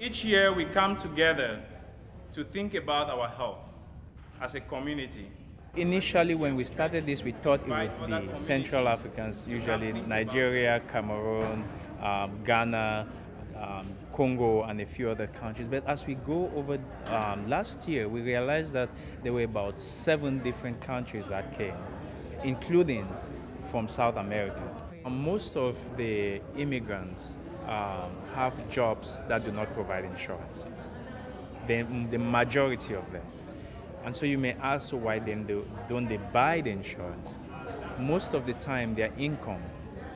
Each year we come together to think about our health as a community. Initially, when we started this, we thought it would be Central Africans, usually Nigeria, Cameroon, Ghana, Congo, and a few other countries. But as we go over last year, we realized that there were about 7 different countries that came, including from South America. Most of the immigrants have jobs that do not provide insurance, the majority of them. And so you may ask why then don't they buy the insurance? Most of the time their income,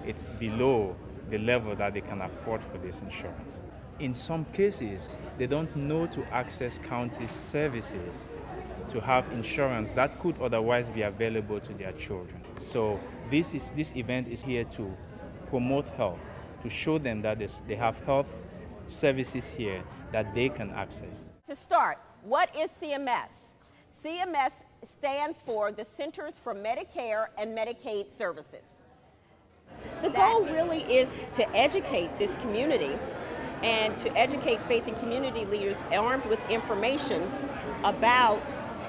it's below the level that they can afford for this insurance. In some cases, they don't know to access county services to have insurance that could otherwise be available to their children. So this event is here to promote health, to show them that they have health services here that they can access. To start, what is CMS? CMS stands for the Centers for Medicare and Medicaid Services. The goal really is to educate this community and to educate faith and community leaders armed with information about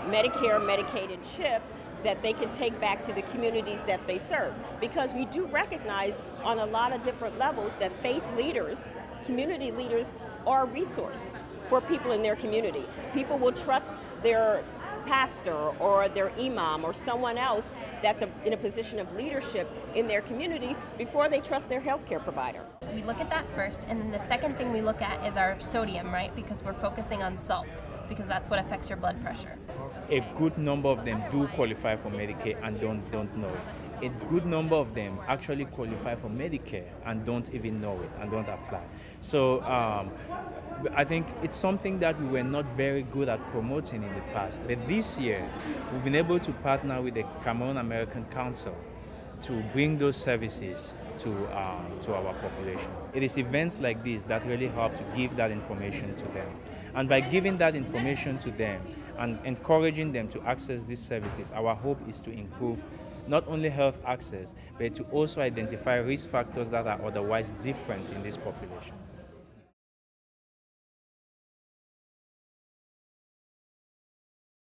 Medicare, Medicaid, and CHIP that they can take back to the communities that they serve. Because we do recognize on a lot of different levels that faith leaders, community leaders, are a resource for people in their community. People will trust their pastor or their imam or someone else that's in a position of leadership in their community before they trust their healthcare provider. We look at that first, and then the second thing we look at is our sodium, right? Because we're focusing on salt, because that's what affects your blood pressure. A good number of them do qualify for Medicaid and don't know it. A good number of them actually qualify for Medicare and don't even know it and don't apply. So I think it's something that we were not very good at promoting in the past. But this year, we've been able to partner with the Cameroon American Council to bring those services to our population. It is events like this that really help to give that information to them. And by giving that information to them and encouraging them to access these services, our hope is to improve not only health access, but to also identify risk factors that are otherwise different in this population.